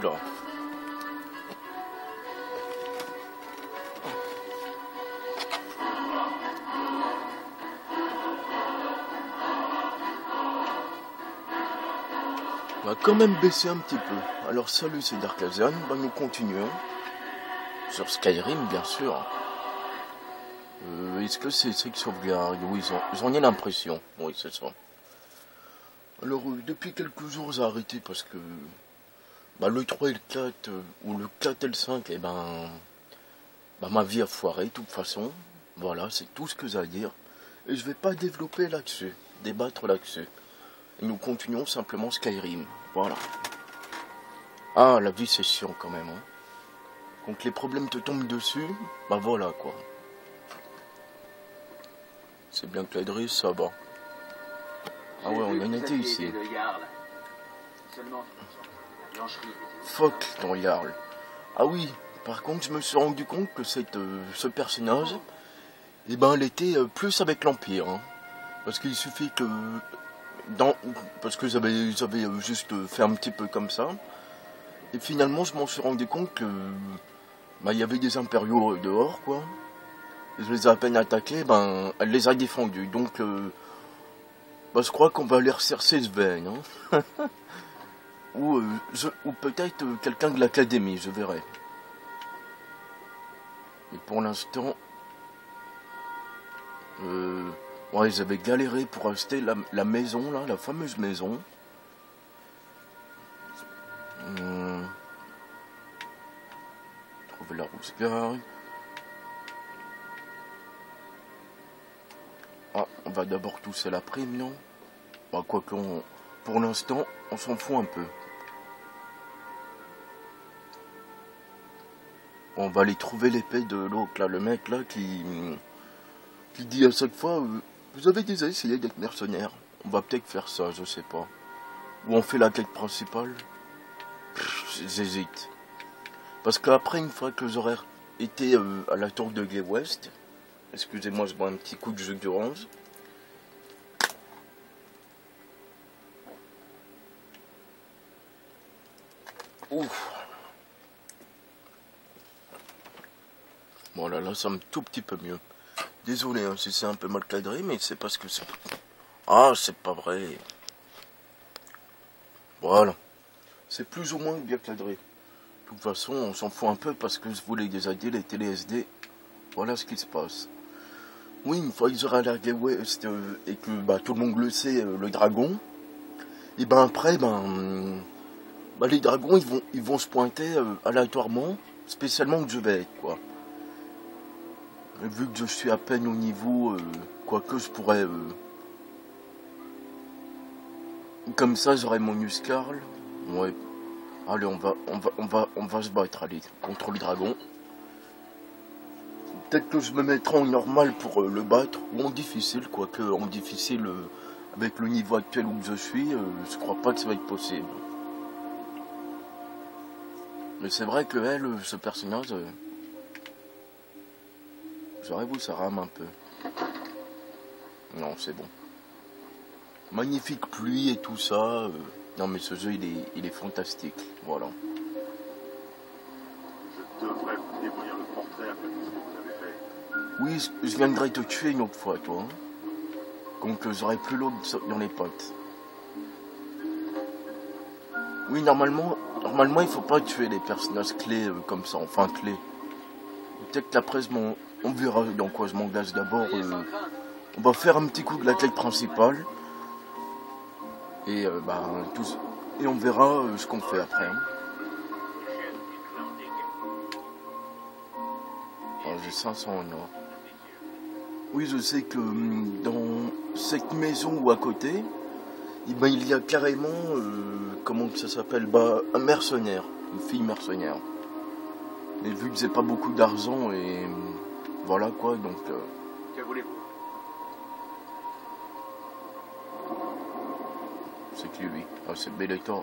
Oula. On va quand même baisser un petit peu. Alors salut, c'est Darkasian. Bah, nous continuons. Sur Skyrim, bien sûr. Est-ce que c'est que sauvegarde? Oui, j'en ai l'impression. Oui, c'est ça. Alors, depuis quelques jours, j'ai arrêté parce que bah, le 3 et le 4, ou le 4 et le 5, eh ben, ma vie a foiré, de toute façon. Voilà, c'est tout ce que j'ai à dire. Et je vais pas développer là-dessus, débattre là-dessus. Et nous continuons simplement Skyrim. Voilà. Ah, la vie, c'est chiant quand même. Hein. Quand les problèmes te tombent dessus, bah voilà, quoi. C'est bien que l'adresse, ça va. Ah ouais, on en était ici. Fuck ton Jarl. Ah oui, par contre, je me suis rendu compte que ce personnage, eh ben, elle était plus avec l'Empire. Hein. Parce qu'il suffit que... parce que j'avais juste fait un petit peu comme ça. Et finalement, je m'en suis rendu compte que... bah, il y avait des impériaux dehors, quoi. Je les ai à peine attaqués, ben, elle les a défendus. Donc, bah, je crois qu'on va aller rechercher Sven. Hein. ou peut-être quelqu'un de l'académie, je verrai. Et pour l'instant... ouais, ils avaient galéré pour acheter la maison, là, la fameuse maison. Trouver la rousse-garde. Ah, on va d'abord tousser la prime, non? Bah, quoique, pour l'instant, on s'en fout un peu. On va aller trouver l'épée de l'autre, là, le mec, là, qui dit à chaque fois, vous avez déjà essayé d'être mercenaire? On va peut-être faire ça, je sais pas. Ou on fait la quête principale? J'hésite. Parce qu'après, une fois que j'aurai été à la tour de Gay West, excusez-moi, je bois un petit coup de jus d'orange. Ouf. Bon là, ça me tout petit peu mieux. Désolé hein, si c'est un peu mal cadré, mais c'est parce que c'est... Ah, c'est pas vrai. Voilà. C'est plus ou moins bien cadré. De toute façon, on s'en fout un peu parce que je voulais déjà dire les télé SD. Voilà ce qui se passe. Oui, une fois qu'ils auront à la Gay West et que bah, tout le monde le sait, le dragon, et ben après, les dragons ils vont se pointer aléatoirement, spécialement où je vais être, quoi. Et vu que je suis à peine au niveau, quoique je pourrais... comme ça, j'aurai mon Uscarl. Ouais. Allez, on va se battre, allez, contre le dragon. Peut-être que je me mettrai en normal pour le battre, ou en difficile, quoique en difficile, avec le niveau actuel où je suis, je crois pas que ça va être possible. Mais c'est vrai que elle, ce personnage, j'aurais ça rame un peu. Non, c'est bon. Magnifique pluie et tout ça. Non mais ce jeu il est fantastique. Voilà. Je devrais vous démolir le portrait après tout ce que vous avez fait. Oui, je viendrai te tuer une autre fois, toi. Hein. Donc j'aurai plus l'autre dans les potes. Oui, normalement il faut pas tuer les personnages clés comme ça, enfin clés. Peut-être qu'après on verra dans quoi je m'engage d'abord. On va faire un petit coup de la quête principale. Et et on verra ce qu'on fait après. Hein. Oh, j'ai 500 en or. Oui, je sais que dans cette maison ou à côté, il y a carrément, comment ça s'appelle, un mercenaire, une fille mercenaire. Mais vu que j'ai pas beaucoup d'argent et voilà quoi, donc... Que voulez-vous? C'est qui lui? Ah, c'est Bellator.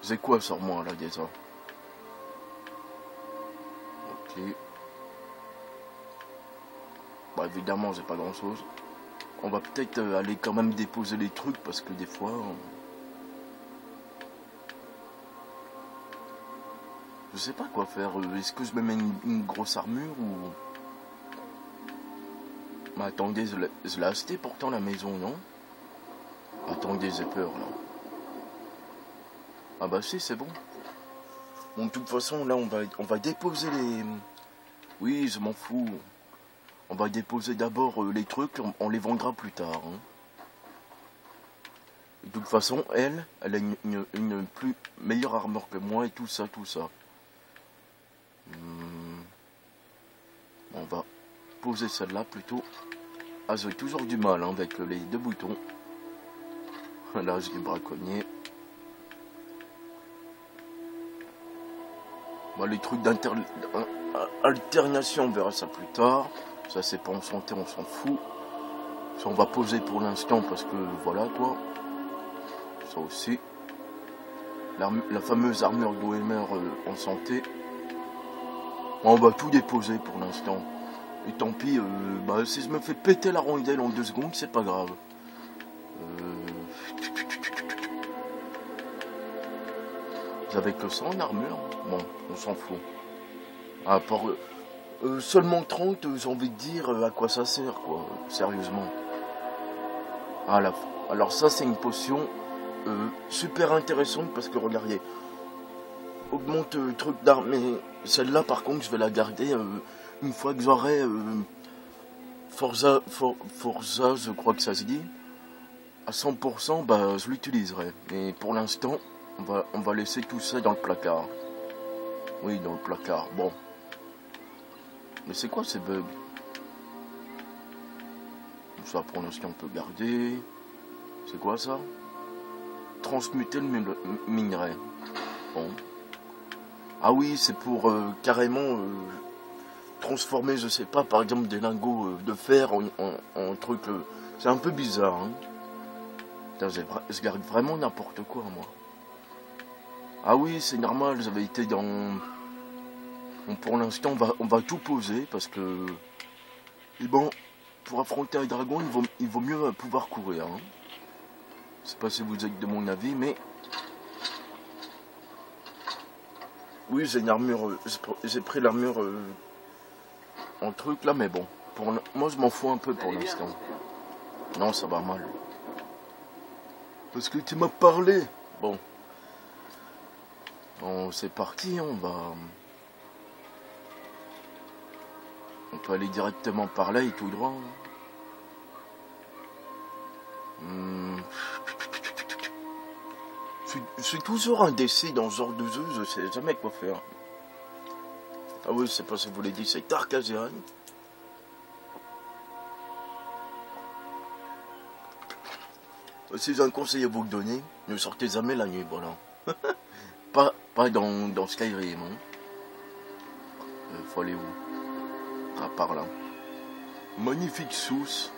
C'est quoi sur moi là déjà? Ok. Bah évidemment j'ai pas grand chose. On va peut-être aller quand même déposer les trucs parce que des fois... Je sais pas quoi faire. Est-ce que je me mets une grosse armure ou... Mais attendez, je l'ai acheté pourtant la maison, non? Attendez, j'ai peur là. Ah bah si, c'est bon. Bon, de toute façon, là, on va déposer les... Oui, je m'en fous. On va déposer d'abord les trucs, on les vendra plus tard. Hein. De toute façon, elle a une plus meilleure armure que moi et tout ça, tout ça. On va poser celle-là plutôt. Ah, j'ai toujours du mal hein, avec les deux boutons. Là, j'ai braconnier. Bon, les trucs d'alternation, on verra ça plus tard. Ça, c'est pas en santé, on s'en fout. Ça, on va poser pour l'instant parce que voilà quoi. Ça aussi. La fameuse armure d'Oemer en santé. Bon, on va tout déposer pour l'instant. Et tant pis, bah, si je me fais péter la rondelle en 2 secondes, c'est pas grave. Vous avez que ça en armure? Bon, on s'en fout. À part seulement 30, j'ai envie de dire à quoi ça sert, quoi. Sérieusement. Ah, alors ça, c'est une potion super intéressante parce que regardez, augmente le truc d'arme, mais celle-là, par contre, je vais la garder une fois que j'aurai Forza, je crois que ça se dit, à 100%, bah, je l'utiliserai. Mais pour l'instant, on va laisser tout ça dans le placard. Oui, dans le placard. Bon. Mais c'est quoi ces bugs? Ça, pour l'instant, on peut garder. C'est quoi ça? Transmuter le minerai. Bon. Ah oui, c'est pour carrément transformer, je sais pas, par exemple, des lingots de fer en truc... c'est un peu bizarre, hein. Je garde vraiment n'importe quoi, moi. Ah oui, c'est normal, j'avais été dans... Bon, pour l'instant, on va tout poser, parce que... Et bon, pour affronter un dragon, il vaut mieux pouvoir courir, hein. Je sais pas si vous êtes de mon avis, mais... Oui, j'ai une armure... J'ai pris l'armure en truc, là, mais bon. Moi, je m'en fous un peu pour l'instant. Non, ça va mal. Parce que tu m'as parlé. Bon. Bon, c'est parti, on va... On peut aller directement par là et tout droit. Je suis toujours indécis dans ce genre de jeu, je sais jamais quoi faire. Ah oui, je sais pas si vous l'avez dit, c'est Tarkasian. Si j'ai un conseil à vous donner, ne sortez jamais la nuit, voilà. pas dans Skyrim. Hein. Faut aller où? Ah, par là. Magnifique source.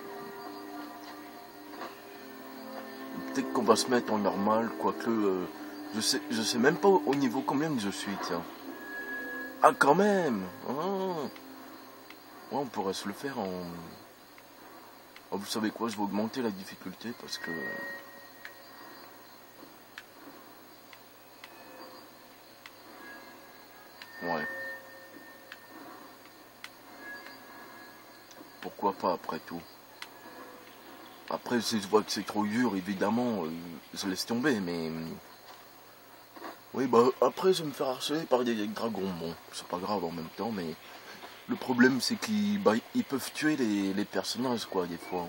Peut-être qu'on va se mettre en normal, quoique... je sais même pas au niveau combien je suis, tiens. Ah, quand même! Ah. Ouais, on pourrait se le faire en... Oh, vous savez quoi, je vais augmenter la difficulté, parce que... Ouais. Pourquoi pas, après tout. Après, si je vois que c'est trop dur, évidemment, je laisse tomber, mais... Oui, bah, après, je vais me faire harceler par des dragons. Bon, c'est pas grave en même temps, mais... Le problème, c'est qu'ils peuvent tuer les personnages, quoi, des fois. Hein.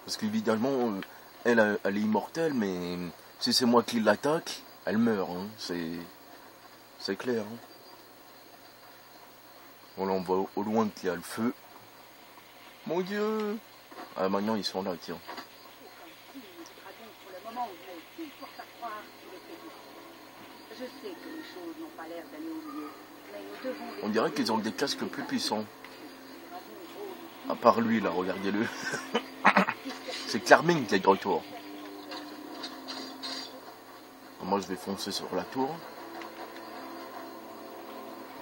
Parce qu'évidemment, elle est immortelle, mais si c'est moi qui l'attaque, elle meurt. Hein. C'est clair. Hein. Bon, là, on voit au loin qu'il y a le feu. Mon Dieu! Ah, maintenant, ils sont là, tiens. On dirait qu'ils ont des casques plus puissants. À part lui, là, regardez-le. C'est Carmine qui est de retour. Moi, je vais foncer sur la tour.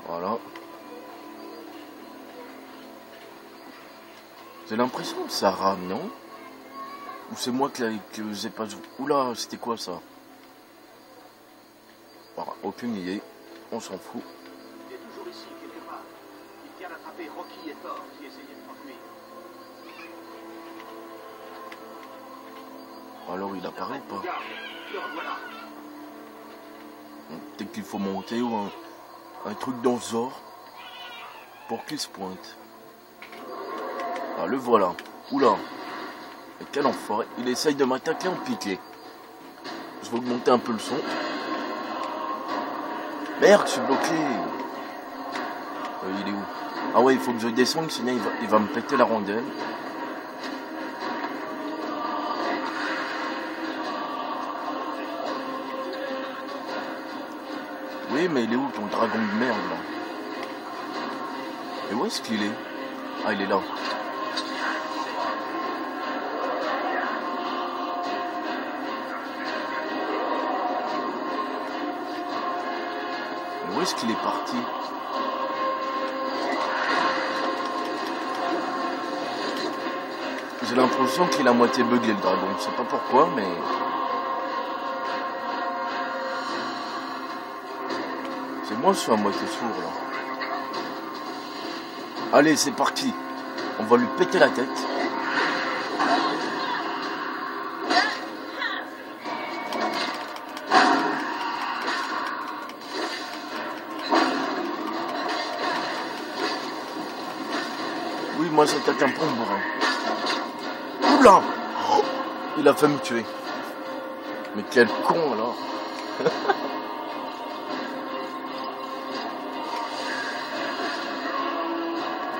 Voilà. J'ai l'impression que ça rame, non? Ou c'est moi que j'ai pas joué? Oula, c'était quoi ça? Voilà, aucune idée. on s'en fout. Il est toujours ici, quelque part. Il vient d'attraper Rocky et Thor qui essayaient de s'enfuir. Alors il apparaît ou pas? Regarde, le revoilà. Peut-être qu'il faut monter ou un truc dans ce genre pour qu'il se pointe. Ah, le voilà. Oula. Et quel enfoiré. Il essaye de m'attaquer en piqué. Je vais augmenter un peu le son. Merde, je suis bloqué. Il est où? Ah ouais, il faut que je descende, sinon il va me péter la rondelle. Oui, mais il est où ton dragon de merde là? Et où est-ce qu'il est? Ah, il est là. Et où est-ce qu'il est parti? J'ai l'impression qu'il a moitié bugué le dragon. Je sais pas pourquoi, mais... C'est moi, je suis à moitié sourd là. Allez, c'est parti. On va lui péter la tête. Oui, moi j'attaque un peu en bourrin. Oula! Oh, il a fait me tuer. Mais quel con alors.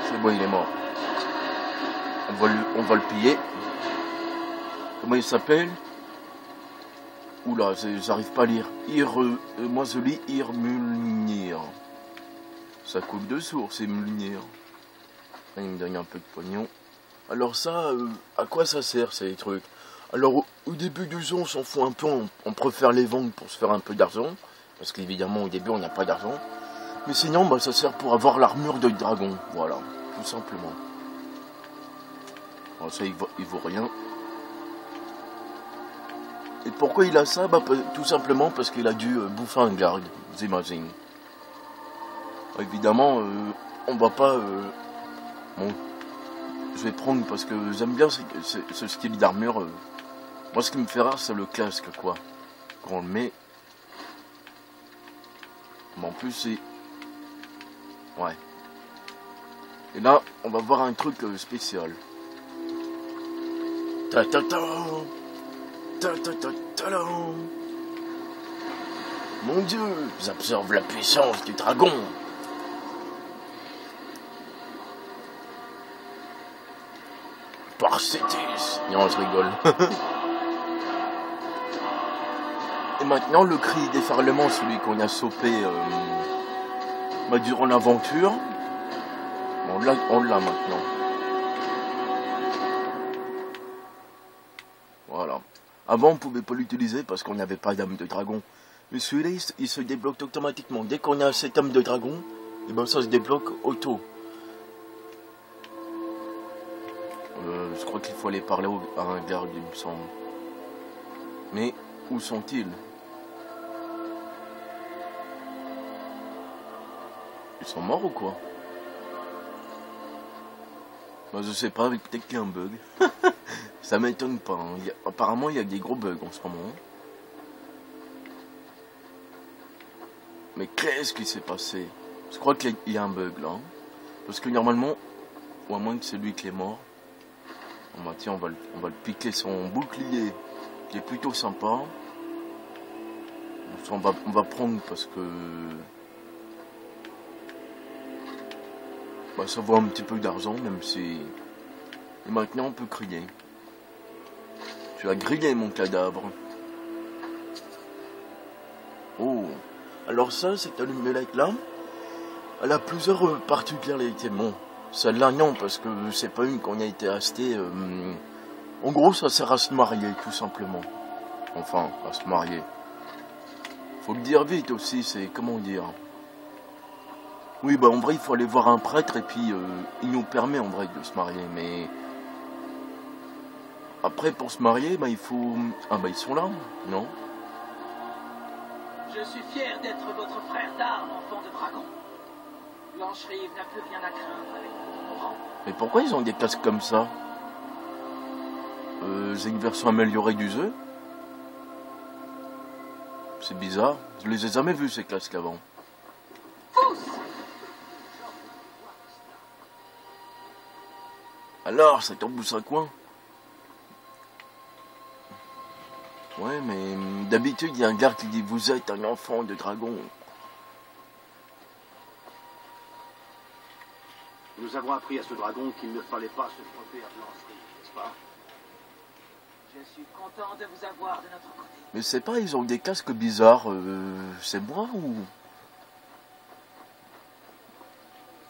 C'est bon, il est mort. On va le piller. Comment il s'appelle? Oula, j'arrive pas à lire. Moi je lis Irmulnir. Ça coule de source, c'est Mulnir. Il me donne un peu de pognon. Alors ça, à quoi ça sert ces trucs? Alors au début du jeu, on s'en fout un peu, on préfère les vendre pour se faire un peu d'argent. Parce qu'évidemment au début on n'a pas d'argent. Mais sinon, bah, ça sert pour avoir l'armure de dragon. Voilà, tout simplement. Alors ça, il vaut rien. Et pourquoi il a ça? Bah, tout simplement parce qu'il a dû bouffer un garde, j'imagine. Évidemment, on va pas... Bon, je vais prendre parce que j'aime bien ce style d'armure. Moi, ce qui me fait rare, c'est le casque, quoi. Quand on le met... Mais en plus, c'est... Ouais. Et là, on va voir un truc spécial. Ta ta ta ta ta ta ta ta. Mon Dieu, j'absorbe la puissance du dragon. Par Cétis. Non, je rigole. Et maintenant, le cri d'effarement, celui qu'on a chopé durant l'aventure, on l'a maintenant. Voilà. Avant, on ne pouvait pas l'utiliser parce qu'on n'avait pas d'âme de dragon. Mais celui-là, il se débloque automatiquement. Dès qu'on a cette âme de dragon, et ben ça se débloque auto. Je crois qu'il faut aller parler à un garde, il me semble. Mais où sont-ils? Ils sont morts ou quoi? Bah, je sais pas, peut-être qu'il y a un bug. Ça m'étonne pas. Hein. Apparemment, il y a des gros bugs en ce moment. Mais qu'est-ce qui s'est passé? Je crois qu'il y a un bug là. Hein. Parce que normalement, ou à moins que c'est lui qui est mort. Oh, bah, tiens, on va le piquer son bouclier, qui est plutôt sympa. On va prendre parce que... Bah, ça vaut un petit peu d'argent, même si... Et maintenant, on peut crier. Tu as grillé mon cadavre. Oh. Alors ça, cette allumette-là, elle a plusieurs particularités. Bon, celle-là, non, parce que c'est pas une qu'on a été achetée. En gros, ça sert à se marier, tout simplement. Enfin, à se marier. Faut le dire vite aussi, c'est... Comment dire? Oui, bah en vrai, il faut aller voir un prêtre et puis il nous permet en vrai de se marier, mais... Après, pour se marier, bah il faut... Ah bah ils sont là, non? Je suis fier d'être votre frère d'armes, enfant de dragon. Blanche-Rive n'a plus rien à craindre avec vous, mourant. Mais pourquoi ils ont des casques comme ça? C'est une version améliorée du jeu. C'est bizarre. Je les ai jamais vus ces casques avant. Alors, ça tombe où ça coin? Ouais, mais d'habitude, il y a un gars qui dit vous êtes un enfant de dragon. Nous avons appris à ce dragon qu'il ne fallait pas se frotter à Blanche-Rive, n'est-ce pas? Je suis content de vous avoir de notre côté. Mais c'est pas, ils ont des casques bizarres. C'est moi ou...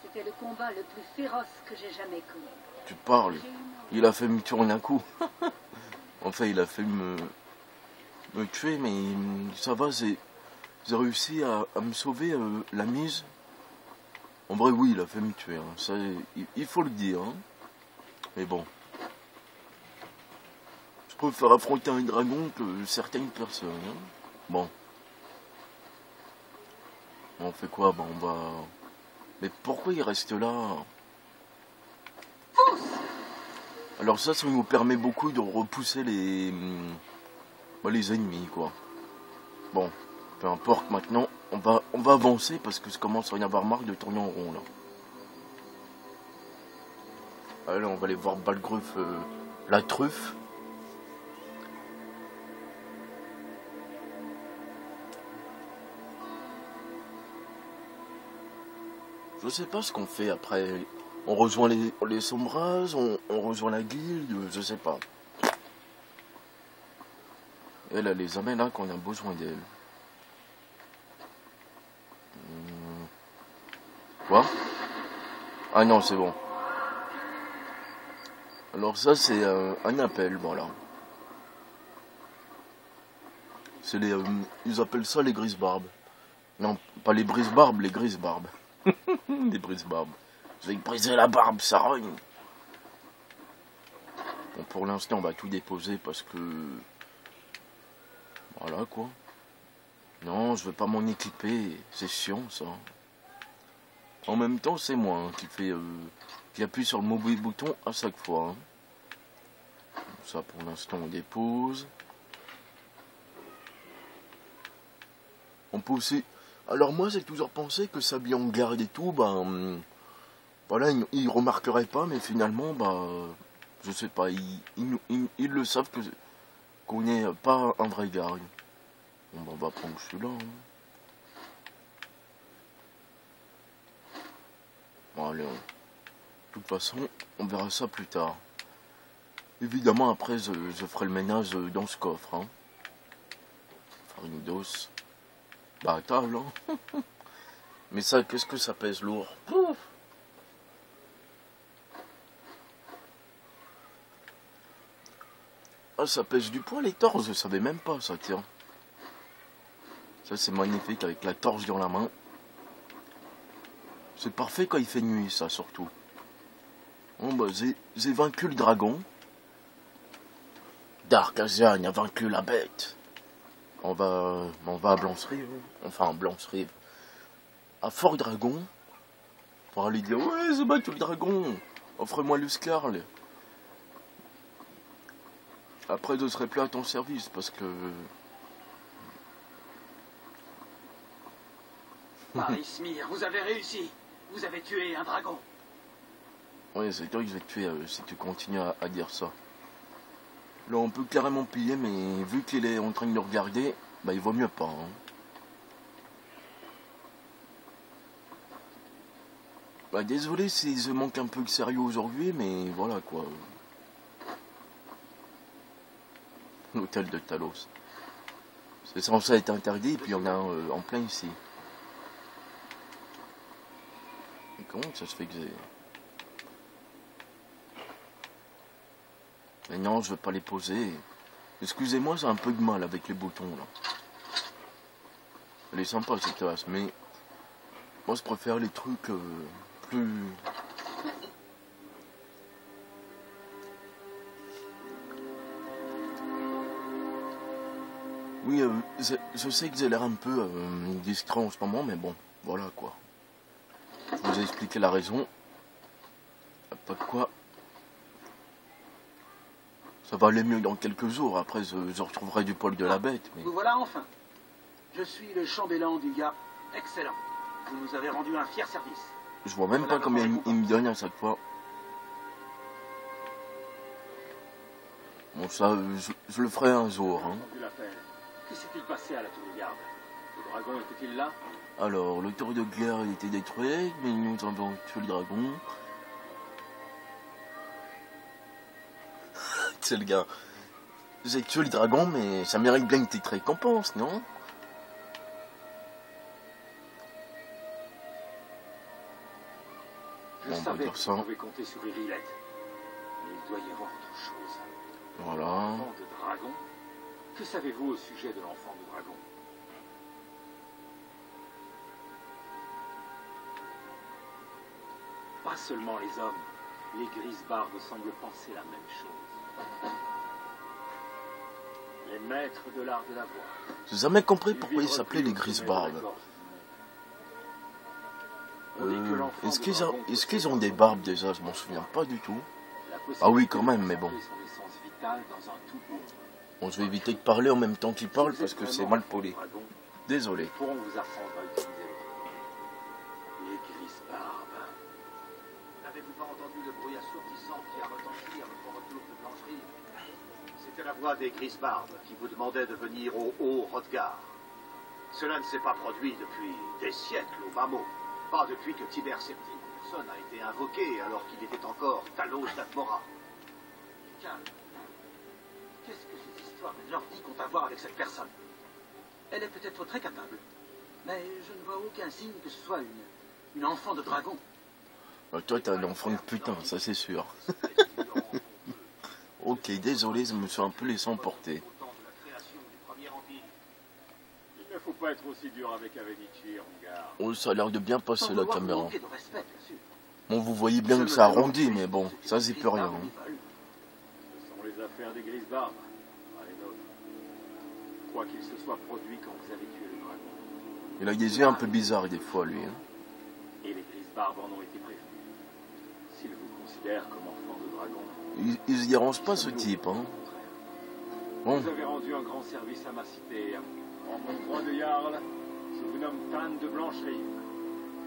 C'était le combat le plus féroce que j'ai jamais connu. Tu parles. Il a fait me tourner un coup. Enfin, il a fait me tuer, mais ça va, j'ai réussi à me sauver la mise. En vrai, oui, il a fait me tuer. Hein. Ça, il faut le dire. Hein. Mais bon. Je préfère affronter un dragon que certaines personnes. Hein. Bon. On fait quoi? Bon, on va... Mais pourquoi il reste là? Alors ça nous permet beaucoup de repousser les ennemis, quoi. Bon, peu importe, maintenant, on va avancer parce que je commence à en avoir marre de tourner en rond, là. Allez, on va aller voir Balgruf, la truffe. Je sais pas ce qu'on fait après. On rejoint les sombrages, on rejoint la guilde, je sais pas. Elle a les amène là qu'on a besoin d'elle. Quoi? Ah non, c'est bon. Alors ça, c'est un appel, voilà. C'est les... ils appellent ça les grises-barbes. Non, pas les brises-barbes, les grises-barbes. Les brises-barbes. Je vais briser la barbe, ça rogne. Bon, pour l'instant, on va tout déposer parce que... Voilà, quoi. Non, je veux pas m'en équiper. C'est chiant, ça. En même temps, c'est moi hein, qui appuie sur le mauvais bouton à chaque fois. Hein. Ça, pour l'instant, on dépose. On peut aussi... Alors moi, j'ai toujours pensé que s'habiller en garde et tout, ben... Voilà, ils remarqueraient pas, mais finalement, bah... Je sais pas, ils le savent qu'on n'est pas un vrai garde. Bon, ben, on va prendre celui-là. Hein. Bon, allez, de toute façon, on verra ça plus tard. Évidemment, après, je ferai le ménage dans ce coffre. Hein. Farine d'os. Bah, à table, hein. Mais ça, qu'est-ce que ça pèse lourd? Pouf. Ah, ça pèse du poids, les torches, je savais même pas, ça, tiens. Ça, c'est magnifique, avec la torche dans la main. C'est parfait quand il fait nuit, ça, surtout. Bon, bah, j'ai vaincu le dragon. Darkasian a vaincu la bête. On va à Blanche-Rive. Enfin, à Blanche-Rive. À Fort-Dragon. Pour aller dire, ouais, j'ai battu le dragon. Offre-moi le Scarl. Après, je serai plus à ton service, parce que... Paris-Smir, vous avez réussi. Vous avez tué un dragon. Ouais, c'est toi que je vais te tuer si tu continues à dire ça. Là, on peut carrément piller, mais vu qu'il est en train de le regarder, bah, il vaut mieux pas. Hein. Bah, désolé si je manque un peu de sérieux aujourd'hui, mais voilà, quoi. L'hôtel de Talos. C'est censé être interdit, et puis il y en a un en plein ici. Et comment ça se fait que j'ai... Mais non, je veux pas les poser. Excusez-moi, j'ai un peu de mal avec les boutons, là. Elle est sympa, cette tasse, mais... Moi, je préfère les trucs plus... Oui, je sais que j'ai l'air un peu discret en ce moment, mais bon, voilà quoi. Je vous ai expliqué la raison. Pas de quoi. Ça va aller mieux dans quelques jours, après je retrouverai du poil de la bête. Mais... Vous voilà enfin. Je suis le chambellan du gars. Excellent. Vous nous avez rendu un fier service. Je vois même pas combien il me donne à chaque fois. Bon, ça, je le ferai un jour. Hein. Que s'est-il passé à la tour de garde? Le dragon était-il là? Alors, le tour de guerre a été détruit, mais nous avons tué le dragon. C'est le gars. J'ai tué le dragon, mais ça mérite bien une petite récompense, non? Je savais que vous pouvez compter sur Irilette. Mais il doit y avoir autre chose. Voilà. L'enfant de dragon? Que savez-vous au sujet de l'enfant de dragon? Pas seulement les hommes, les Grisbarbes semblent penser la même chose. Les maîtres de l'art de la voix. J'ai jamais compris pourquoi ils s'appelaient les Grisbarbes. Est-ce qu'ils ont des barbes déjà? Je m'en souviens pas du tout. Ah oui, quand même, mais bon. Bon, je vais éviter de parler en même temps qu'ils parlent parce que c'est mal poli. Désolé. Pourront vous apprendre à utiliser les Grisbarbes. N'avez-vous pas entendu le bruit assourdissant qui a retenti à votre retour de Blancherie? C'était la voix des Grisbarbes qui vous demandait de venir au Haut-Hrothgar. Cela ne s'est pas produit depuis des siècles au bas mot. Pas depuis que Tiber Septime personne a été invoqué alors qu'il était encore Talos d'Atmora. Calme. Qu'est-ce que cette histoire de Nordique ont à voir avec cette personne? Elle est peut-être très capable, mais je ne vois aucun signe que ce soit une enfant de dragon. Toi, t'es un enfant de putain, ça c'est sûr. Ok, désolé, je me suis un peu laissé emporter. Il ne faut pas être aussi dur avec Avenichi, Rongar. Oh, ça a l'air de bien passer la caméra. Bon, vous voyez bien que ça arrondit, mais bon, ça c'est plus rien. Hein. Ce sont les affaires des Grisbarbes, pas les nôtres. Quoi qu'il se soit produit quand vous avez tué le dragon. Il a des yeux un peu bizarres des fois, lui. Hein. Et les Grisbarbes en ont été prévenus. S'ils vous considèrent comme enfant de dragon... Il se dérange pas, ce type. Hein. Bon. Vous avez rendu un grand service à ma cité. En mon droit de Jarl, je vous nomme Tan de Blancherie.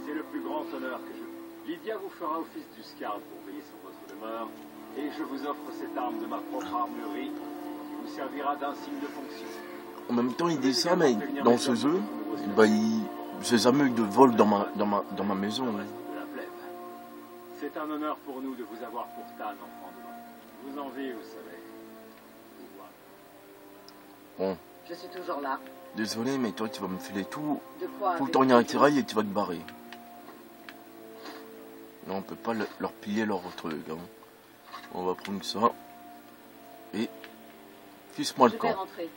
C'est le plus grand honneur que je... Lydia vous fera office du Scard pour veiller sur votre demeure, et je vous offre cette arme de ma propre armurerie, qui vous servira d'insigne de fonction. En même temps, il dit ça, mais dans ce jeu, bah, j'ai jamais eu de vol dans ma maison. Hein. C'est un honneur pour nous de vous avoir pour Tan, enfant de moi. Je vous envie, vous savez. Bon. Je suis toujours là. Désolé, mais toi, tu vas me filer tout Tout le temps il y a un tirail et tu vas te barrer. Non, on peut pas leur piller leur truc. Hein. On va prendre ça. Et... fiche-moi le Je vais camp. rentrer.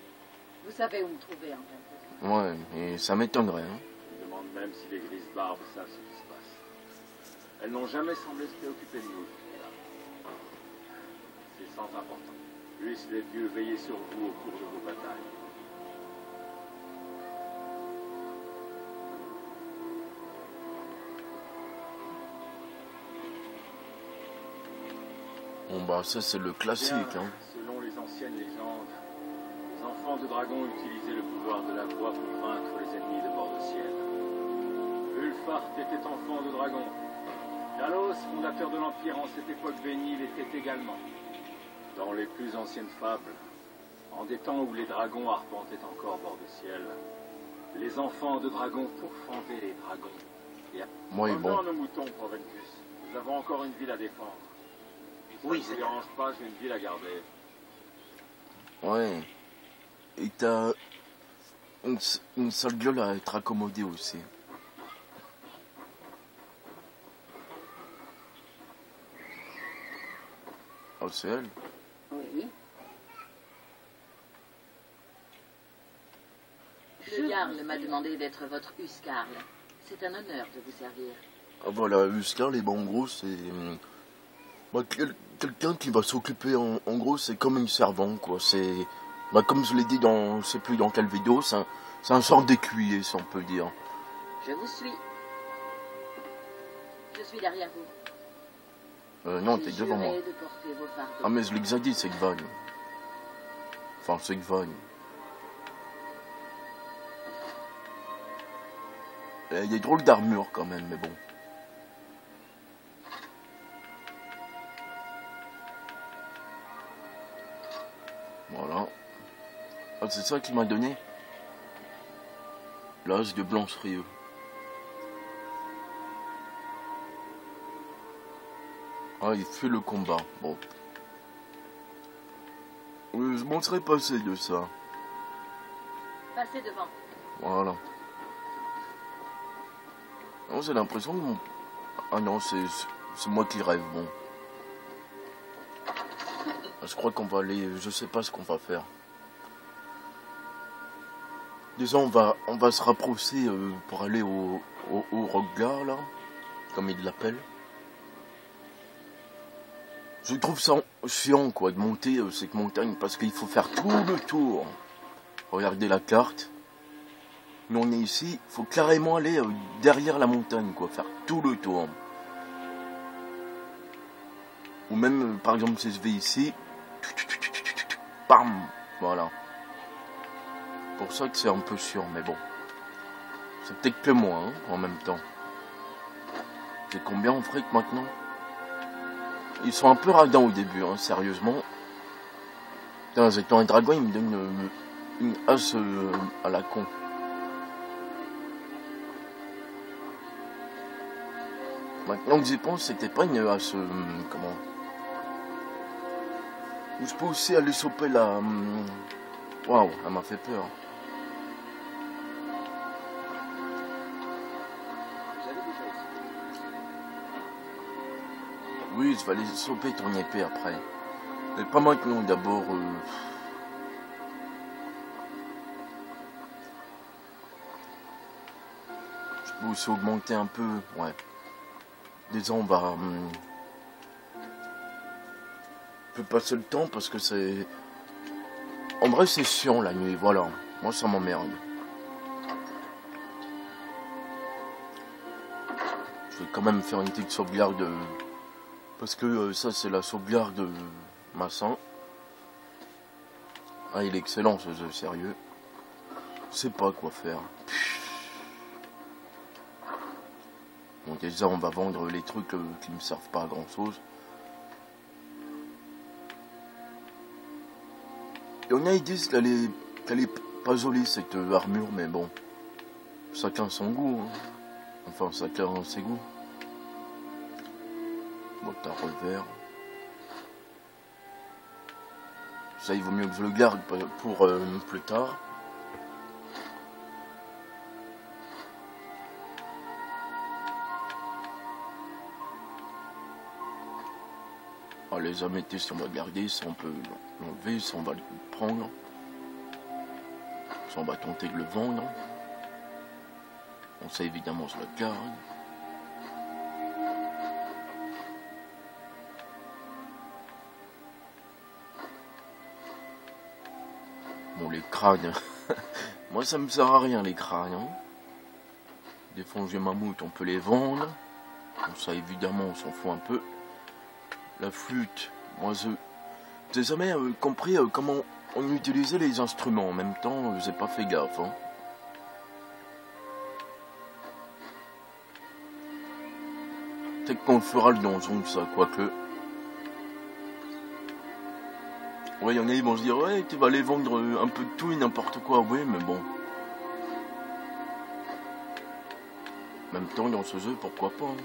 Vous savez où me trouver, en fait. Ouais, et ça m'étonnerait. Hein. Je me demande même si les Grisbarbes savent ce qui se passe. Elles n'ont jamais semblé se préoccuper de nous. C'est sans important. Puissent les dieux veiller sur vous au cours de vos batailles. Bon bah ça c'est le classique. Bien, Hein. selon les anciennes légendes, les enfants de dragon utilisaient le pouvoir de la voix pour vaincre les ennemis de bord de ciel. Ulfart était enfant de dragon. Talos, fondateur de l'Empire en cette époque bénie, l'était également. Dans les plus anciennes fables, en des temps où les dragons arpentaient encore bord de ciel, les enfants de dragon pourfendaient les dragons. Et Oui, bon. nos moutons, Proventus. Nous avons encore une ville à défendre. Oui, ça ne dérange pas, j'ai une ville à garder. Ouais. Et t'as une sale gueule à être accommodé aussi. Oh, c'est elle? Oui. Le Jarl m'a demandé d'être votre Huskarl. C'est un honneur de vous servir. Ah voilà, Huskarl, et bon, en gros, c'est... bah, quelqu'un qui va s'occuper, en gros, c'est comme une servante, quoi. C'est Bah, comme je l'ai dit dans, je sais plus dans quelle vidéo, c'est un sort d'écuyer, si on peut dire. Je vous suis. Je suis derrière vous. Non, t'es J'ai devant moi. juré de porter vos fardeaux. Ah, mais je l'ai déjà dit, c'est Gvagne. Enfin, c'est Gvagne. Il y a des drôles d'armure quand même, mais bon. Voilà. Ah, c'est ça qu'il m'a donné. L'as de Blancherieux. Ah, il fait le combat. Bon. Je m'en serais passé de ça. Passez devant. Voilà. Non, j'ai l'impression que mon... Ah non, c'est moi qui rêve, bon. Je crois qu'on va aller... Je sais pas ce qu'on va faire. Déjà, on va se rapprocher pour aller au Rockgar, là. Comme il l'appelle. Je trouve ça chiant, quoi, de monter cette montagne, parce qu'il faut faire tout le tour. Regardez la carte. Nous, on est ici, il faut carrément aller derrière la montagne, quoi, faire tout le tour. Ou même, par exemple, si je vais ici, bam, voilà. Pour ça que c'est un peu chiant, mais bon. C'est peut-être que moi, hein, en même temps. C'est combien en fric maintenant? Ils sont un peu radins au début, hein, sérieusement. Putain, étant un dragon, il me donne une hache à la con. Maintenant que j'y pense, c'était pas une hache... comment... Je peux aussi aller choper la... Waouh, elle m'a fait peur. Oui, je vais aller choper ton épée après. Mais pas maintenant, d'abord... Je peux aussi augmenter un peu, ouais. Déjà, on va... Je peux passer le temps parce que c'est... En vrai, c'est chiant la nuit, voilà. Moi, ça m'emmerde. Je vais quand même faire une petite sauvegarde... Parce que ça, c'est la sauvegarde de Massin. Ah, il est excellent, ce jeu, sérieux. Je sais pas quoi faire. Bon, déjà, on va vendre les trucs qui me servent pas à grand-chose. Il y en a, ils disent qu'elle est pas jolie, cette armure, mais bon. Chacun son goût, hein. Enfin, chacun ses goûts. Botte à revers. Ça, il vaut mieux que je le garde pour plus tard. Ah, les améthystes, on va garder. Ça, on peut l'enlever. Ça, on va le prendre. Ça, on va tenter de le vendre. Bon, ça, évidemment, je le garde. Bon, les crânes, moi ça me sert à rien les crânes. Hein. Des fongiers mammouths, on peut les vendre. Bon, ça évidemment, on s'en fout un peu. La flûte, moi j'ai jamais compris comment on utilisait les instruments. En même temps, j'ai pas fait gaffe. Hein. Peut-être qu'on fera le donjon, ça, quoique. Ouais, il y en a, ils vont se dire, ouais, tu vas aller vendre un peu de tout et n'importe quoi. Oui, mais bon. En même temps, dans ce jeu, pourquoi pas. Hein.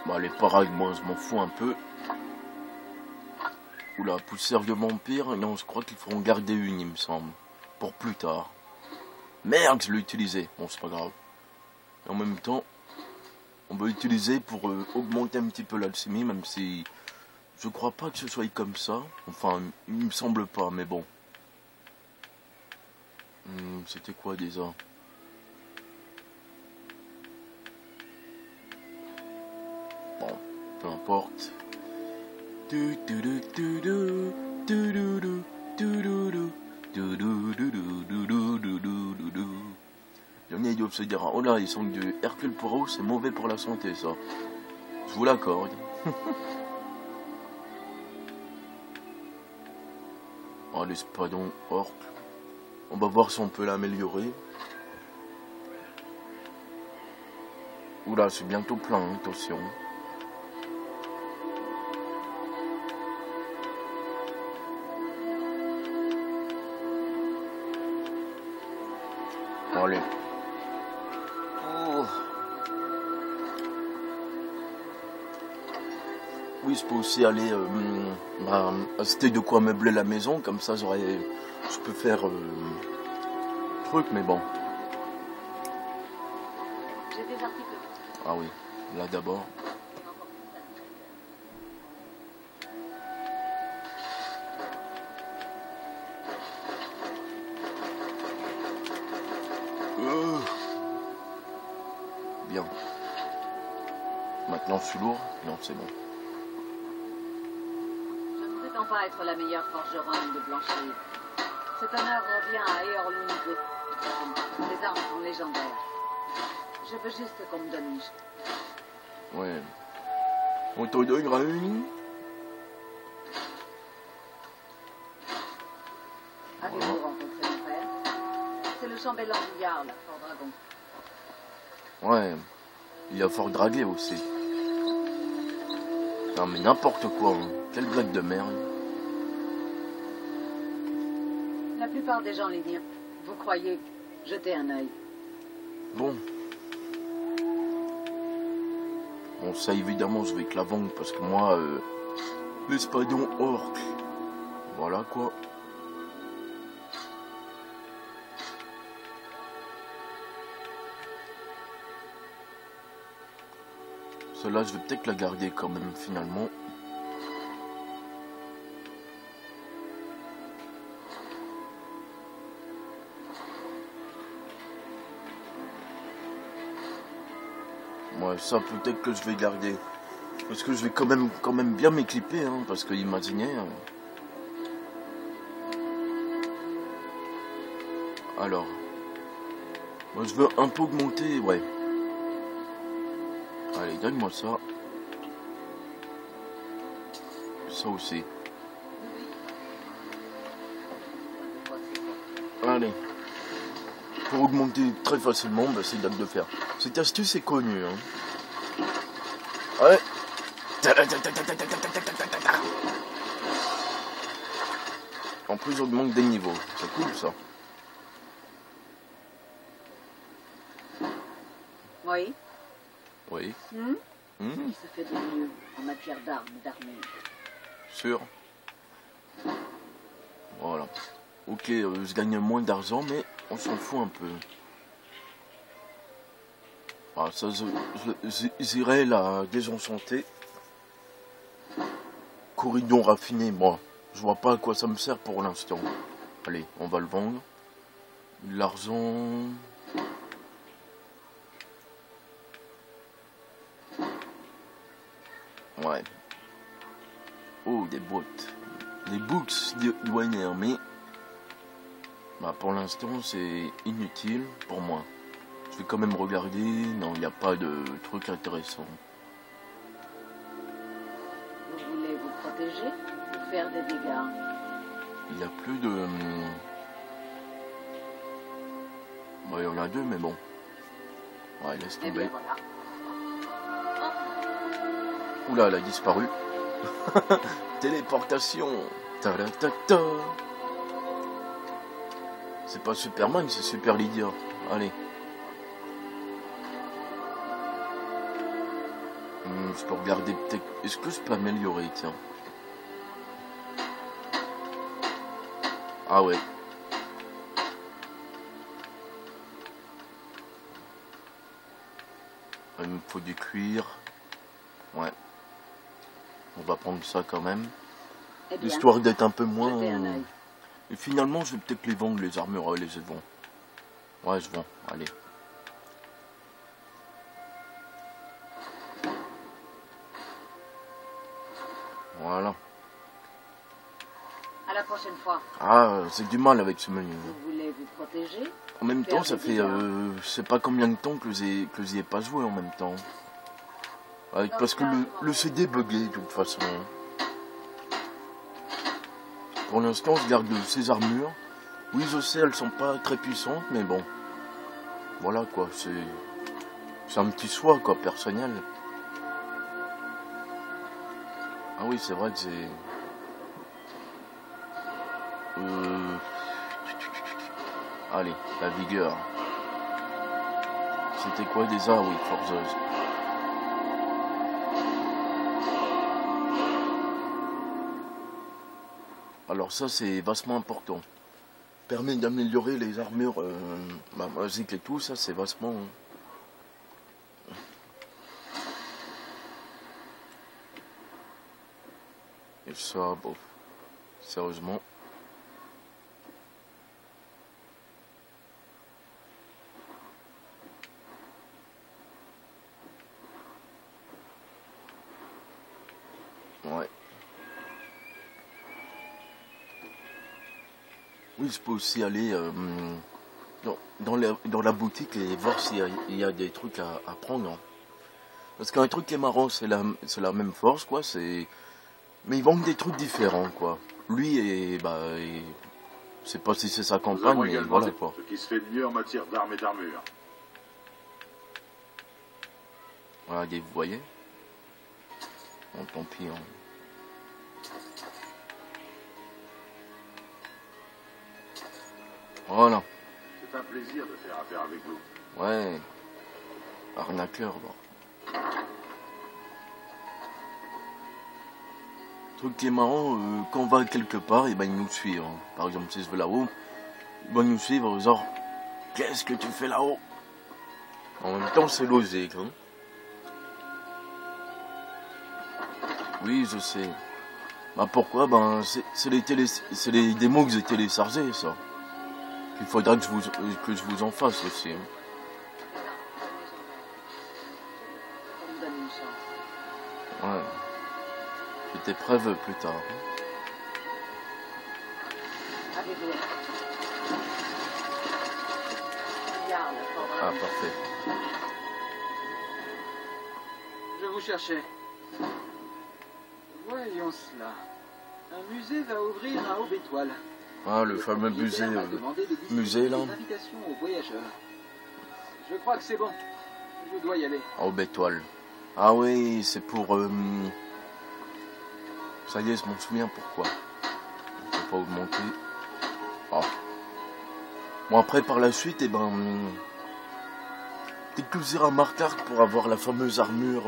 Bah, les paragues, moi, je m'en fous un peu. Oula, poussière de vampire. Non, je crois qu'il faut en garder une, il me semble. Pour plus tard. Merde, je l'ai utilisé. Bon, c'est pas grave. Et en même temps, on va l'utiliser pour augmenter un petit peu l'alchimie, même si je crois pas que ce soit comme ça. Enfin, il me semble pas, mais bon. C'était quoi déjà? peu importe. Johnny Diop se dira, oh là, ils sont du Hercule Poirot, c'est mauvais pour la santé, ça. Je vous l'accorde. Oh, l'espadon orc. On va voir si on peut l'améliorer. Oula, c'est bientôt plein, hein, attention. Bon, allez. Oh. Oui, je peux aussi aller acheter de quoi meubler la maison, comme ça je peux faire truc, mais bon. J'ai des articles. Ah oui, là d'abord. Bien. Maintenant je suis lourd. Non, c'est bon. Je ne prétends pas être la meilleure forgeronne de Blancheville. Cet honneur revient à Eorlund. Les armes sont légendaires. Je veux juste qu'on me donne une chance. Ouais. On te donnera une. Avez-vous rencontré mon frère? C'est le chambellan du Jarl, Fort Dragon. Ouais. Il y a Fort Dragué aussi. Non mais n'importe quoi, hein. Quelle blague de merde. La plupart des gens l'ignorent. Vous croyez? Jetez un œil. Bon. Bon, ça évidemment je vais que la vendre parce que moi, l'espadon orc. Voilà quoi. Celle-là, je vais peut-être la garder quand même finalement. Ouais, ça peut-être que je vais garder. Parce que je vais quand même bien m'équiper, hein, parce que imaginez. Alors. Moi je veux un peu augmenter, ouais. Allez, donne-moi ça. Ça aussi. Allez. Pour augmenter très facilement, bah, c'est date de faire. Cette astuce est connue. Hein. Ouais. En plus, j'augmente des niveaux. C'est cool ça. Oui. Oui. Il se fait de mieux en matière d'armes et d'armure. Sûr. Voilà. Ok, je gagne moins d'argent, mais on s'en fout un peu. Ah, ça, j'irai la désenchantée. Corridon raffiné, moi. Je vois pas à quoi ça me sert pour l'instant. Allez, on va le vendre. L'argent... Ouais. Oh, des boîtes. Des books douanières, mais... Bah, pour l'instant, c'est inutile pour moi. Je vais quand même regarder. Non, il n'y a pas de truc intéressant. Vous voulez vous protéger ou faire des dégâts? Il n'y a plus de... Bon, il y en a deux, mais bon. Ouais, laisse Eh tomber. bien, voilà. Oula, elle a disparu. Téléportation. Ta-da-ta-ta. C'est pas Superman, c'est Super Lydia. Allez. Je peux regarder peut-être... Est-ce que je peux améliorer, tiens? Ah ouais. Il me faut du cuir. Ouais. On va prendre ça quand même. Eh bien, Histoire d'être un peu moins... jetez un œil. Et finalement, je vais peut-être les vendre, les armures, les vends. Ouais, je vends. Allez. Voilà. À la prochaine fois. Ah, c'est du mal avec ce menu. Vous voulez vous protéger? En même temps, ça fait je sais pas combien de temps que j'y ai pas joué en même temps. Parce que le CD buguait de toute façon. Pour l'instant, je garde ces armures. Oui, je sais, elles sont pas très puissantes, mais bon. Voilà quoi, c'est un petit choix quoi, personnel. Ah oui, c'est vrai que c'est... Allez, la vigueur. C'était quoi déjà? Oui, forceuse. Alors ça, c'est vachement important. Permet d'améliorer les armures magiques et tout, ça c'est vachement... Et ça, bon, sérieusement... Ouais. Oui, je peux aussi aller dans la boutique et voir s'il y a des trucs à prendre. Hein. Parce qu'un truc qui est marrant, c'est la même force, quoi. Mais ils vendent des trucs différents, quoi. Lui, je sais pas si c'est sa campagne, mais voilà, quoi. Ce qui se fait de mieux en matière d'armes et d'armure. Voilà, vous voyez. Bon, tant pis, hein. Voilà. C'est un plaisir de faire affaire avec vous. Ouais. Arnaqueur, bon. Truc qui est marrant, quand on va quelque part, et ben ils nous suivent. Hein. Par exemple, si je vais là-haut, ils vont nous suivre, genre, qu'est-ce que tu fais là-haut? En même temps, c'est logique. Hein. Oui, je sais. Bah pourquoi? Ben, c'est les démos que j'ai téléchargés, ça. Il faudra que je vous en fasse aussi. Hein. Ça me donne une chance. Ouais. Faites épreuve plus tard. Avez-vous? Regarde, Ah, parfait. Je vous cherchais. Voyons cela. Un musée va ouvrir à Aube-Étoile. Ah, le fameux musée là. Invitation aux voyageurs. Je crois que c'est bon. Je dois y aller. Aube-Étoile. Ah oui, c'est pour... Ça y est, je m'en souviens pourquoi. Je ne peux pas augmenter. Oh. Bon, après, par la suite, eh ben... peut-être que vous irez à Markarth pour avoir la fameuse armure...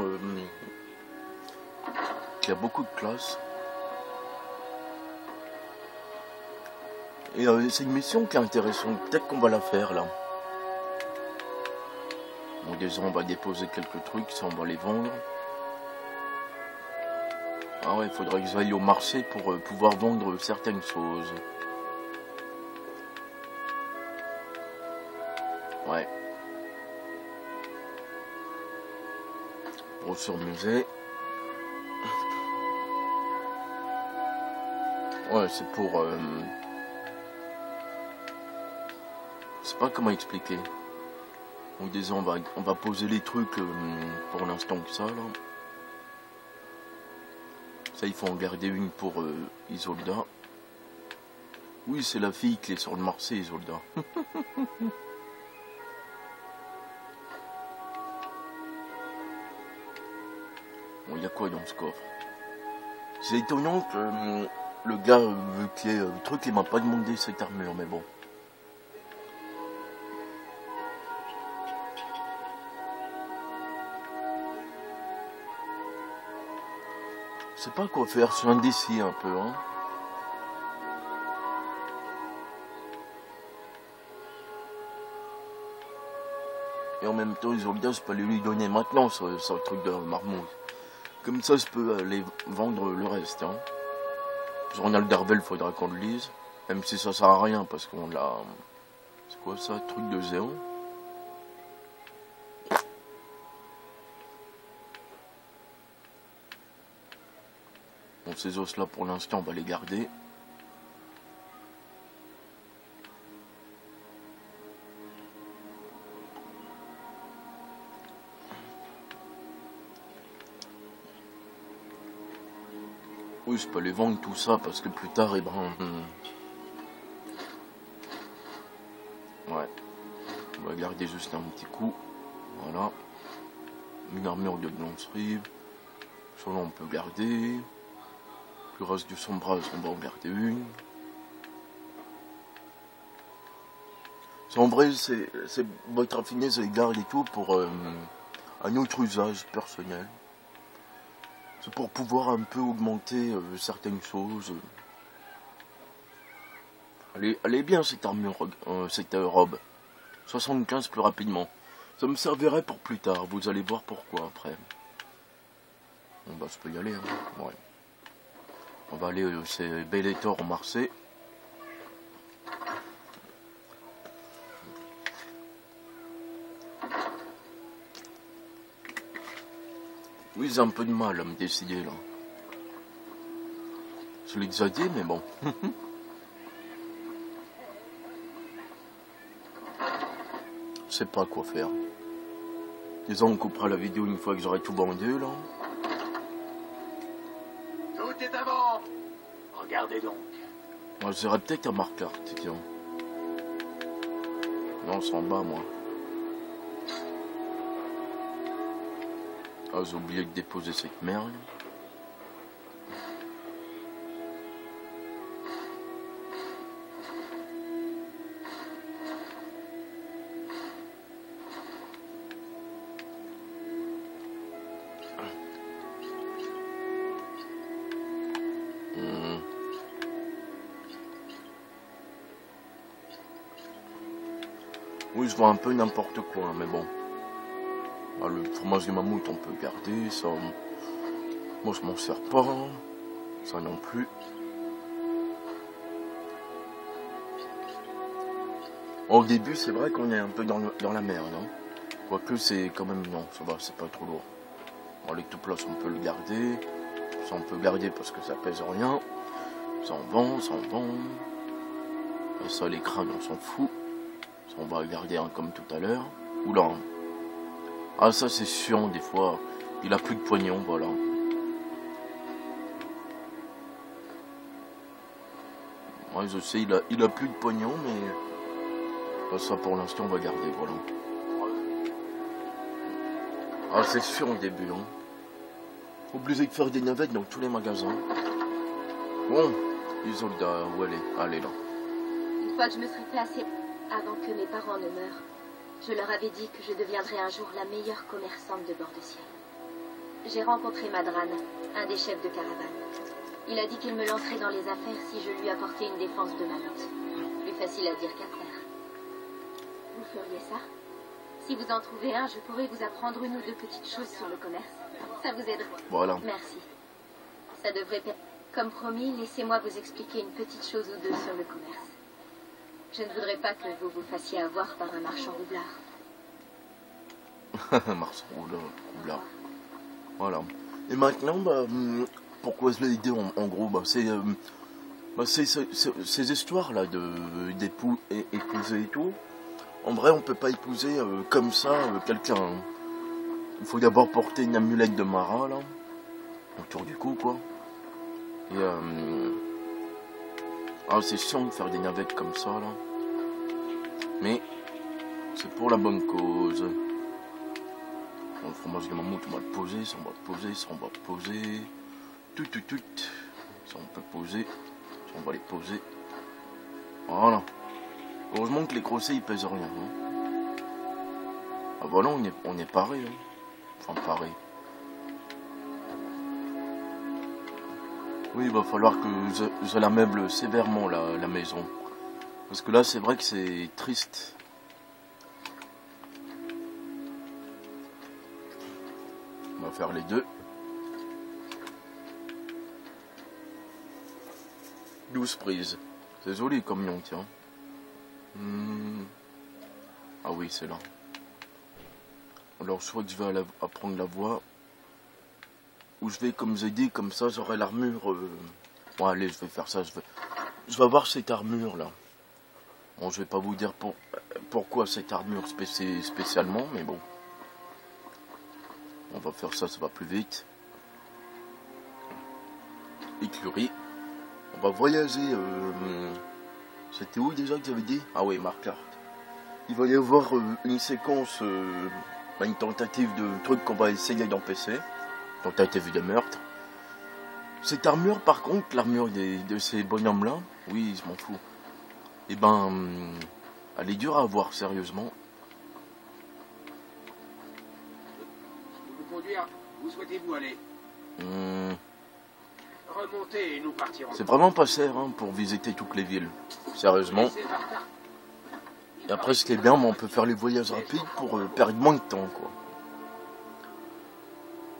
qui a beaucoup de classe. Et c'est une mission qui est intéressante. Peut-être qu'on va la faire, là. Bon, déjà, on va déposer quelques trucs, ça, on va les vendre. Ah ouais, il faudrait que j'aille au marché pour pouvoir vendre certaines choses. Ouais. Brochure musée. Ouais, c'est pour... je sais pas comment expliquer. Donc déjà, on va poser les trucs pour l'instant que ça, là. Ça, il faut en garder une pour Isolda. Oui, c'est la fille qui est sur le marché, Isolda. Bon, il y a quoi dans ce coffre? C'est étonnant que le gars qui est le truc, il m'a pas demandé cette armure, mais bon. Je sais pas quoi faire, je suis indécis un peu, hein. Et en même temps, Isolda, je peux lui donner maintenant ce truc de marmouille. Comme ça, je peux aller vendre le reste, hein. Journal d'Arvel, faudra qu'on le lise. Même si ça sert à rien, parce qu'on l'a... C'est quoi ça, truc de Zéon? Bon, ces os là pour l'instant on va les garder. Oui, je peux les vendre tout ça parce que plus tard, eh ben, ouais, on va garder juste un petit coup. Voilà, une armure de blancherie. Ça là on peut garder. Le reste du sombrage, on va en garder une. En vrai, c'est votre raffiné, c'est garde et tout pour un autre usage personnel. C'est pour pouvoir un peu augmenter certaines choses. Elle est bien cette armure, cette robe. 75 plus rapidement. Ça me servirait pour plus tard, vous allez voir pourquoi après. Bon bah je peux y aller, hein. Ouais. On va aller chez Bellator en Marseille. Oui, j'ai un peu de mal à me décider là. Je l'ai déjà dit, mais bon. Je sais pas quoi faire. Disons, on coupera la vidéo une fois que j'aurai tout vendu là. Tout est à vendre. Regardez donc. Moi, j'irai peut-être à Marquardt, tiens. Non, c'est en bas, moi. Ah, j'ai oublié de déposer cette merde. Oui, je vois un peu n'importe quoi, mais bon. Ah, le fromage de mammouth, on peut garder, ça. Moi, je m'en sers pas. Ça non plus. Au début, c'est vrai qu'on est un peu dans la merde, hein. Quoique, c'est quand même... Non, ça va, c'est pas trop lourd. Bon, les tout places, on peut le garder. Ça, on peut garder parce que ça pèse rien. Ça en vend, ça en vend. Et ça, les crânes, on s'en fout. Ça, on va garder un comme tout à l'heure. Oula. Ah, ça, c'est chiant, des fois. Il a plus de pognon, voilà. Ouais, je sais, il a plus de pognon, mais... ça, pour l'instant, on va garder, voilà. Ah, c'est chiant au début, hein. Obligé de faire des navettes dans tous les magasins. Bon, Isolda, où elle est? Ah, elle est là. Une fois que je me serais fait assez avant que mes parents ne meurent, je leur avais dit que je deviendrais un jour la meilleure commerçante de bord de ciel. J'ai rencontré Madran, un des chefs de caravane. Il a dit qu'il me lancerait dans les affaires si je lui apportais une défense de mammouth. Plus facile à dire qu'à faire. Vous feriez ça? Si vous en trouvez un, je pourrais vous apprendre une ou deux petites choses sur le commerce. Ça vous aiderait. Voilà. Merci. Ça devrait... Comme promis, laissez-moi vous expliquer une petite chose ou deux sur le commerce. Je ne voudrais pas que vous vous fassiez avoir par un marchand roublard. Marchand roublard. Voilà. Et maintenant, bah, pourquoi je l'ai aidé en gros, bah, c'est ces histoires-là d'époux et épouser et tout. En vrai, on peut pas épouser comme ça quelqu'un. Il faut d'abord porter une amulette de Mara, là, autour du cou, quoi. Et ah, c'est chiant de faire des navettes comme ça, là. Mais c'est pour la bonne cause. Bon, le fromage de mammouth, on va le poser, ça on va le poser, ça on va le poser. Tout. Ça on peut poser, ça on va les poser. Voilà. Heureusement que les crossets ils pèsent rien. Hein. Ah voilà, on est paré. Hein. Enfin paré. Oui, il va falloir que je la meuble sévèrement la maison. Parce que là c'est vrai que c'est triste. On va faire les deux. 12 prises. C'est joli comme nom, tiens. Ah oui, c'est là. Alors, je crois que je vais apprendre la voix. où je vais, comme je dit, comme ça j'aurai l'armure. Bon allez, je vais faire ça, je vais avoir cette armure là. Bon, je vais pas vous dire pourquoi cette armure spécialement, mais bon. On va faire ça, ça va plus vite. Écurie. On va voyager. C'était où déjà que j'avais dit? Ah oui, Markarth. Il va y avoir une séquence, une tentative de truc qu'on va essayer d'empêcher. Tentative de meurtre. Cette armure, par contre, l'armure de ces bonhommes là, oui, je m'en fous. Et ben, elle est dure à avoir, sérieusement. Vous conduire, où souhaitez-vous aller? Remontez et nous partirons. C'est vraiment pas cher hein, pour visiter toutes les villes, sérieusement. Et après, ce qui est bien, on peut faire les voyages rapides pour perdre moins de temps, quoi.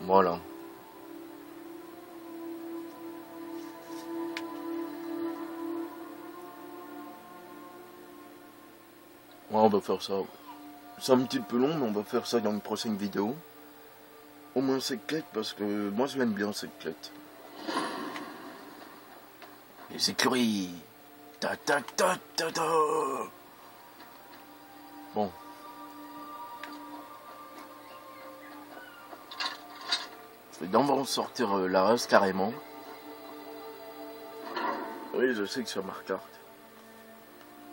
Voilà. Ouais, on va faire ça. C'est un petit peu long, mais on va faire ça dans une prochaine vidéo. Au moins cette quête, parce que moi je l'aime bien cette quête. Les écuries. Ta ta ta ta ta. Bon. Je vais d'abord sortir la race carrément. Oui, je sais que c'est Markarth.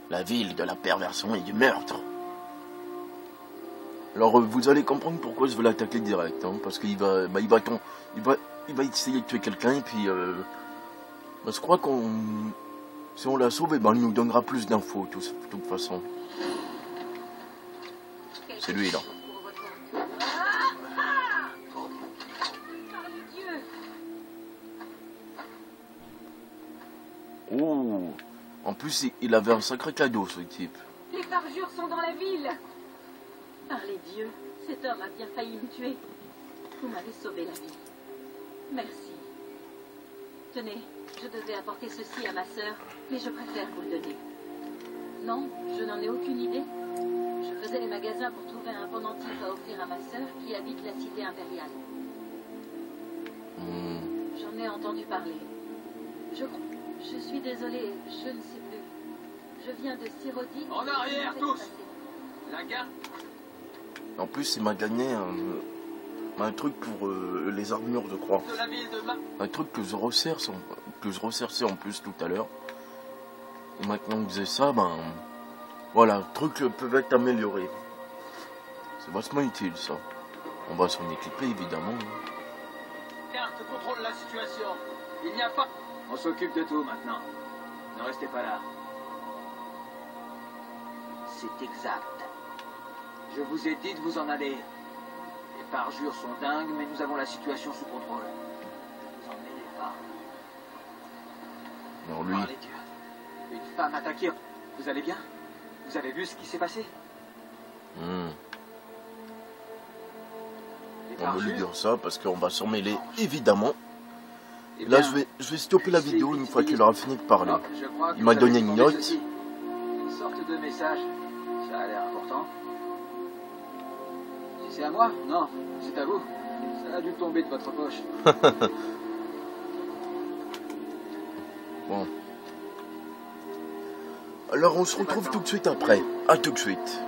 La ville de la perversion et du meurtre. Alors vous allez comprendre pourquoi je veux l'attaquer direct, hein, parce qu'il va, il va essayer de tuer quelqu'un et puis, je crois qu'on, si on la sauve, il nous donnera plus d'infos, de toute façon. C'est lui là. Oh, en plus il avait un sacré cadeau ce type. Les parjures sont dans la ville. Par les dieux, cet homme a bien failli me tuer. Vous m'avez sauvé la vie. Merci. Tenez, je devais apporter ceci à ma sœur, mais je préfère vous le donner. Non, je n'en ai aucune idée. Je faisais les magasins pour trouver un pendentif à offrir à ma sœur qui habite la cité impériale. J'en ai entendu parler. Je suis désolée, je ne sais plus. Je viens de Cyrodiil. En arrière, tous! La gare. En plus, il m'a gagné un truc pour les armures, je crois. Un truc que je recherchais en plus tout à l'heure. Et maintenant que j'ai ça, ben voilà, le truc peut être amélioré. C'est vachement utile ça. On va s'en équiper évidemment. Carte contrôle la situation. Il n'y a pas. On s'occupe de tout maintenant. Ne restez pas là. C'est exact. Je vous ai dit de vous en aller. Les parjures sont dingues, mais nous avons la situation sous contrôle. Ne vous en mêlez pas. Alors lui... Oh, les dieux. Une femme attaquée. Vous allez bien? Vous avez vu ce qui s'est passé? On va lui dire ça parce qu'on va s'en mêler évidemment. Là je vais stopper la vidéo une fois qu'il aura fini de parler. Il m'a donné une note. Une sorte de message. Ça a l'air important. Si c'est à moi? Non, c'est à vous. Ça a dû tomber de votre poche. Bon. Alors on se retrouve tout de suite après. À tout de suite.